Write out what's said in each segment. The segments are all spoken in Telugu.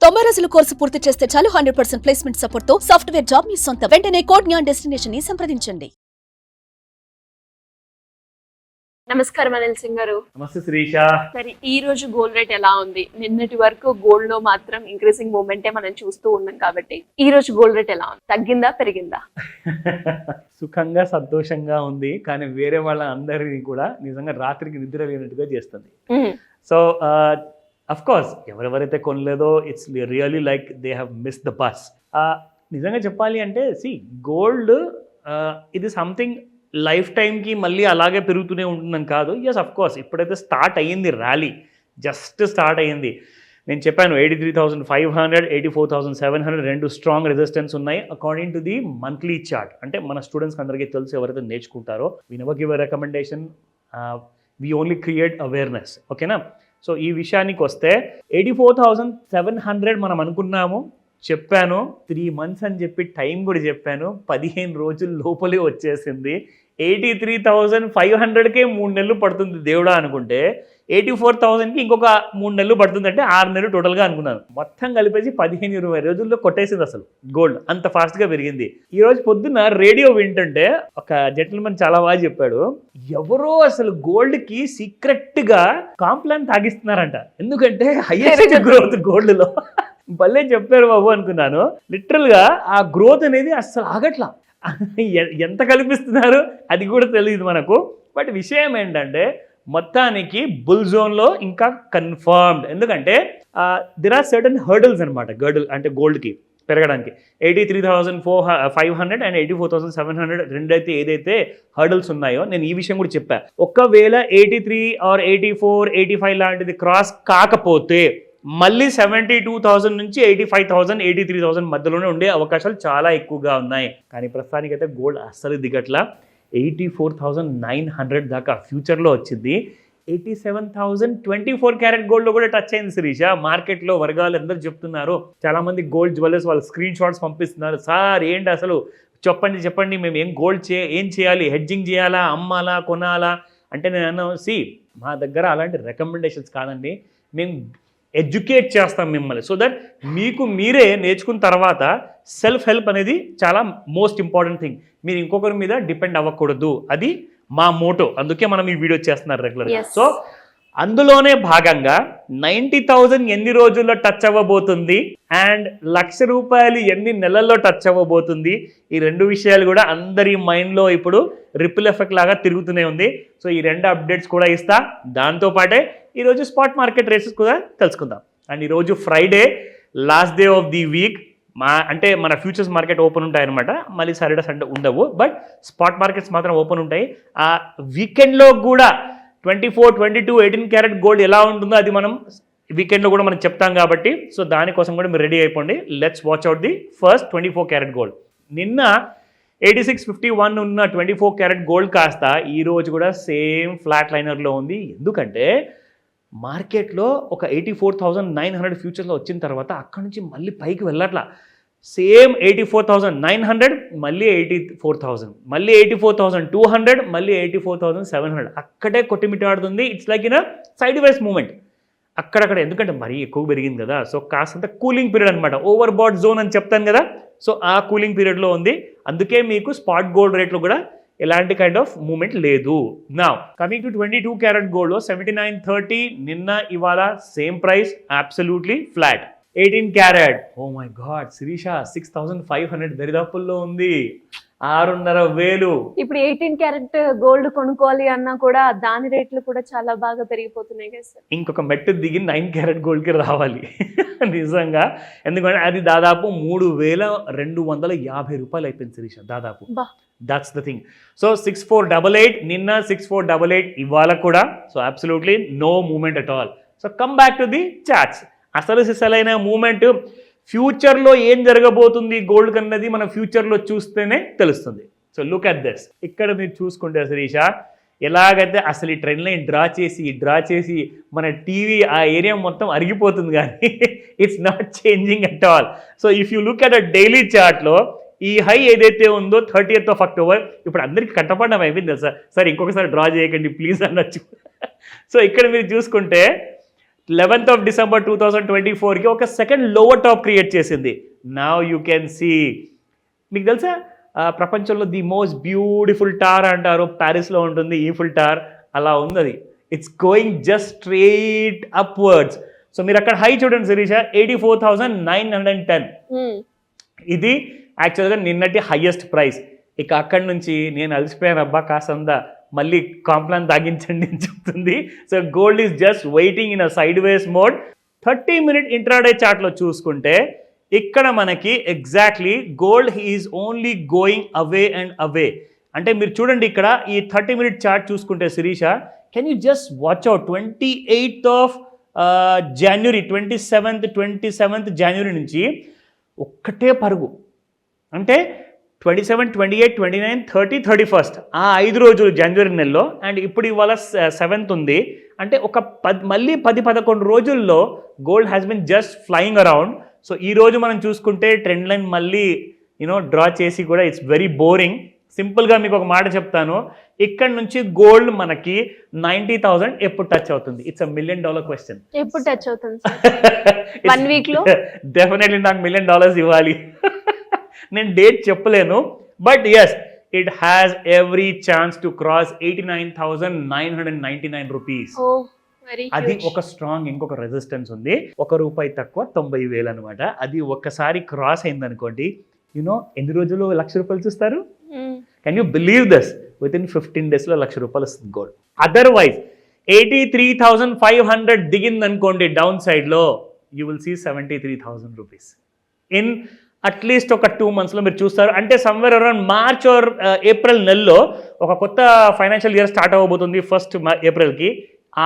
90 రోజుల కోర్సు పూర్తి చేస్తే చాలు 100% ప్లేస్మెంట్ సపోర్ట్ తో సాఫ్ట్వేర్ జాబ్ మీ సొంతం. వెంటనే కోడ్ జ్ఞాన్ డెస్టినేషన్ ని సంప్రదించండి. నమస్కారం అనిల్ సింగ్ గారు. నమస్తే శిరీష. సరే, ఈ రోజు గోల్డ్ రేట్ ఎలా ఉంది? నిన్నటి వరకు గోల్డ్ లో మాత్రం ఇంక్రీజింగ్ మూమెంటే మనం చూస్తూ ఉన్నాం కాబట్టి ఈ రోజు గోల్డ్ రేట్ ఎలా ఉంది? తగ్గిందా, పెరిగిందా? సుఖంగా సంతోషంగా ఉంది, కానీ వేరే వాళ్ళ అందరినీ కూడా నిజంగా రాత్రికి నిద్ర లేనట్టుగా చేస్తుంది. సో అఫ్ కోర్స్ ఎవరెవరైతే కొనలేదో it's really like they have miss the bus. నిజంగా చెప్పాలి అంటే గోల్డ్ ఇది సంథింగ్ లైఫ్ టైంకి మళ్ళీ అలాగే పెరుగుతూనే ఉంటుందని కాదు. ఎస్ అఫ్ కోర్స్ ఇప్పుడైతే స్టార్ట్ అయ్యింది ర్యాలీ, జస్ట్ స్టార్ట్ అయ్యింది. నేను చెప్పాను 83,500 84,700 రెండు స్ట్రాంగ్ రెసిస్టెన్స్ ఉన్నాయి according to the monthly chart. అంటే మన స్టూడెంట్స్కి అందరికీ తెలుసు, ఎవరైతే నేర్చుకుంటారో we never give a recommendation, we only create awareness. ఓకేనా? సో ఈ విషయానికి వస్తే 84,700 మనం అనుకున్నాము, చెప్పాను 3 months అని చెప్పి టైం కూడా చెప్పాను, 15 రోజుల లోపలే వచ్చేసింది. 83,500కే 3 నెలలు పడుతుంది దేవుడా అనుకుంటే 84,000కి ఇంకొక 3 నెలలు పడుతుంది, అంటే 6 నెలలు టోటల్గా అనుకున్నాను. మొత్తం కలిపేసి 15-20 రోజుల్లో కొట్టేసింది అసలు గోల్డ్, అంత ఫాస్ట్గా పెరిగింది. ఈ రోజు పొద్దున్న రేడియో వింటుంటే ఒక జెంటిల్మెన్ చాలా బాగా చెప్పాడు, ఎవరో అసలు గోల్డ్కి సీక్రెట్గా కాంప్లాన్ తాగిస్తున్నారంట, ఎందుకంటే హైయెస్ట్ గ్రోత్ గోల్డ్లో. భలే చెప్పారు బాబు అనుకున్నాను. లిటరల్గా ఆ గ్రోత్ అనేది అస్సలు ఆగట్లా. ఎంత కల్పిస్తున్నారు అది కూడా తెలియదు మనకు. బట్ విషయం ఏంటంటే మొత్తానికి బుల్ జోన్లో ఇంకా కన్ఫర్మ్డ్. ఎందుకంటే దిర్ ఆర్ సర్టన్ హర్డల్స్ అనమాట అంటే గోల్డ్కి పెరగడానికి. 83,500 అండ్ 84,700 రెండైతే ఏదైతే హర్డల్స్ ఉన్నాయో నేను ఈ విషయం కూడా చెప్పా. ఒకవేళ 83 or 84, 85 లాంటిది క్రాస్ కాకపోతే మళ్ళీ 72,000 నుంచి 85,000, 83,000 మధ్యలోనే ఉండే అవకాశాలు చాలా ఎక్కువగా ఉన్నాయి. కానీ ప్రస్తుతానికైతే గోల్డ్ అస్సలు దిగట్లా. 84,900 దాకా ఫ్యూచర్లో వచ్చింది. 87,000 24 క్యారెట్ గోల్డ్లో కూడా టచ్ అయింది శిరీష. మార్కెట్లో వర్గాలు అందరూ చెప్తున్నారు, చాలామంది గోల్డ్ జ్యువెలర్స్ వాళ్ళు స్క్రీన్ షాట్స్ పంపిస్తున్నారు, సార్ ఏంటి అసలు చెప్పండి మేము ఏం చేయాలి, హెడ్జింగ్ చేయాలా, అమ్మాలా, కొనాలా అంటే నేను అన్నా మా దగ్గర అలాంటి రికమెండేషన్స్ కాదండి, మేము ఎడ్యుకేట్ చేస్తాం మిమ్మల్ని, సో దట్ మీకు మీరే నేర్చుకున్న తర్వాత సెల్ఫ్ హెల్ప్ అనేది చాలా మోస్ట్ ఇంపార్టెంట్ థింగ్. మీరు ఇంకొకరి మీద డిపెండ్ అవ్వకూడదు, అది మా మోటో. అందుకే మనం ఈ వీడియో చేస్తున్నారు రెగ్యులర్గా. సో అందులోనే భాగంగా 90,000 ఎన్ని రోజుల్లో టచ్ అవ్వబోతుంది అండ్ ₹1,00,000 ఎన్ని నెలల్లో టచ్ అవ్వబోతుంది, ఈ రెండు విషయాలు కూడా అందరి మైండ్లో ఇప్పుడు రిపిల్ ఎఫెక్ట్ లాగా తిరుగుతూనే ఉంది. సో ఈ రెండు అప్డేట్స్ కూడా ఇస్తా. దాంతోపాటే ఈరోజు స్పాట్ మార్కెట్ రేసెస్ కూడా తెలుసుకుందాం. అండ్ ఈరోజు Friday, last day of the week. అంటే మన ఫ్యూచర్స్ మార్కెట్ ఓపెన్ ఉంటాయి అనమాట, మళ్ళీ సాటర్డే సండే ఉండవు, బట్ స్పాట్ మార్కెట్స్ మాత్రం ఓపెన్ ఉంటాయి. ఆ వీకెండ్లో కూడా 24, 22, 18 క్యారెట్ గోల్డ్ ఎలా ఉంటుందో అది మనం వీకెండ్లో కూడా మనం చెప్తాం కాబట్టి, సో దానికోసం కూడా మీరు రెడీ అయిపోండి. Let's watch out the first 24 carat gold. నిన్న 86.51 ఉన్న 24 క్యారెట్ గోల్డ్ కాస్త ఈరోజు కూడా సేమ్ ఫ్లాట్ లైనర్లో ఉంది. ఎందుకంటే మార్కెట్లో ఒక 84,900 ఫ్యూచర్లో వచ్చిన తర్వాత అక్కడ నుంచి మళ్ళీ పైకి వెళ్ళట్లా. సేమ్ 84,900, మళ్ళీ 84,000, మళ్ళీ 84,200, మళ్ళీ 84,700, అక్కడే కొట్టిమిట్టాడుతుంది. It's like in sideways movement అక్కడక్కడ. ఎందుకంటే మరీ ఎక్కువ పెరిగింది కదా, సో కాస్తంత కూలింగ్ పీరియడ్ అనమాట, ఓవర్ బాట్ జోన్ అని చెప్తాను కదా, సో ఆ కూలింగ్ పీరియడ్లో ఉంది. అందుకే మీకు స్పాట్ గోల్డ్ రేట్లో కూడా ఎలాంటి కైండ్ ఆఫ్ మూమెంట్ లేదు. నా కమింగ్ టు 22 క్యారెట్ గోల్డ్లో 79.30 నిన్న, ఇవాళ same price, absolutely flat. 18 carat, oh my God Shirisha, 6,500 దరిదాపుల్లో ఉంది, 6,500. ఇప్పుడు 18 క్యారెట్ గోల్డ్ కొనుక్కోవాలి అన్నా కూడా దాని రేట్లు కూడా చాలా బాగా పెరిగిపోతున్నాయి కదా సార్. ఇంకొక మెట్టు దిగి 9 క్యారెట్ గోల్డ్కి రావాలి నిజంగా. ఎందుకంటే అది దాదాపు 3,250 రూపాయలు అయిపోయింది శిరీష దాదాపు. That's the thing. సో 6488 నిన్న, 6488 ఇవాళ కూడా. So absolutely no movement at all. So come back to the charts. అసలు సిసలైన మూమెంట్ ఫ్యూచర్లో ఏం జరగబోతుంది గోల్డ్ కన్నది మనం ఫ్యూచర్లో చూస్తేనే తెలుస్తుంది. So look at this. ఇక్కడ మీరు చూసుకుంటే శిరీష, ఎలాగైతే అసలు ఈ ట్రెండ్ లైన్ డ్రా చేసి మన టీవీ ఆ ఏరియా మొత్తం అరిగిపోతుంది, కానీ it's not changing at all. So if you look at a daily చార్ట్లో ఈ హై ఏదైతే ఉందో 30th of October, ఇప్పుడు అందరికీ కంటపడడం అయిపోయింది తెలుసా, సార్ ఇంకొకసారి డ్రా చేయకండి ప్లీజ్ అనొచ్చు. సో ఇక్కడ మీరు చూసుకుంటే 11th of December 2024కి ఒక సెకండ్ లోవర్ టాప్ క్రియేట్ చేసింది. నౌ యూ కెన్ సీ, మీకు తెలుసా ప్రపంచంలో ది మోస్ట్ బ్యూటిఫుల్ టార్ అంటారు, ప్యారిస్లో ఉంటుంది ఈఫిల్ టార్, అలా ఉంది అది. It's going just straight upwards. So మీరు అక్కడ హై చూడండి శిరీష, 84,910. ఇది యాక్చువల్గా నిన్నటి హైయెస్ట్ ప్రైస్. ఇక అక్కడి నుంచి నేను అలసిపోయాను, అబ్బా కాసందా మళ్ళీ కాంప్లాన్ తాగించండి అని చెప్తుంది. So gold is just waiting in a sideways mode. 30-minute intraday చార్ట్లో చూసుకుంటే ఇక్కడ మనకి exactly gold is only going away and away. అంటే మీరు చూడండి ఇక్కడ ఈ 30-minute చార్ట్ చూసుకుంటే Shirisha, can you just watch out 28th of January, 27th January నుంచి ఒక్కటే పరుగు. అంటే 27, 28, 29, 30, 31st ఆ 5 రోజులు జనవరి నెలలో. అండ్ ఇప్పుడు ఇవాళ 7th ఉంది. అంటే ఒక మళ్ళీ 10-11 రోజుల్లో gold has been just flying around. So ఈ రోజు మనం చూసుకుంటే ట్రెండ్ లైన్ మళ్ళీ డ్రా చేసి కూడా ఇట్స్ వెరీ బోరింగ్. సింపుల్గా మీకు ఒక మాట చెప్తాను, ఇక్కడ నుంచి గోల్డ్ మనకి 90,000 ఎప్పుడు టచ్ అవుతుంది? It's $1 million question. ఎప్పుడు టచ్ అవుతుంది? 1 week లో డెఫినెట్లీ నాకు $1 million ఇవ్వాలి. నేను డేట్ చెప్పలేను, but yes it has every chance to cross 89,999 rupees. అది ఒక స్ట్రాంగ్ ఇంకొక రెసిస్టెన్స్ ఉంది. ₹1 తక్కువ 90,000 అనమాట. అది ఒక్కసారి క్రాస్ అయిందనుకోండి, ఎన్ని రోజులు ₹1,00,000 చూస్తారు? Can you believe this? Within 15 days లో ₹1,00,000 వస్తుంది గోల్డ్. అదర్వైజ్ 83,500 దిగిందనుకోండి డౌన్ సైడ్ లో, you will see 73,000 rupees in at least ఒక 2 months మీరు చూస్తారు. అంటే somewhere around March or April నెలలో ఒక కొత్త ఫైనాన్షియల్ ఇయర్ స్టార్ట్ అవ్వబోతుంది 1st April.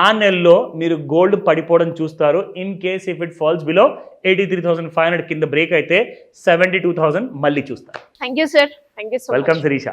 ఆ నెలలో మీరు గోల్డ్ పడిపోవడం చూస్తారు. In case if it falls below 83,500 కింద బ్రేక్ అయితే 72,000 మళ్ళీ చూస్తారు. Thank you sir. Thank you so much. Welcome Sirisha.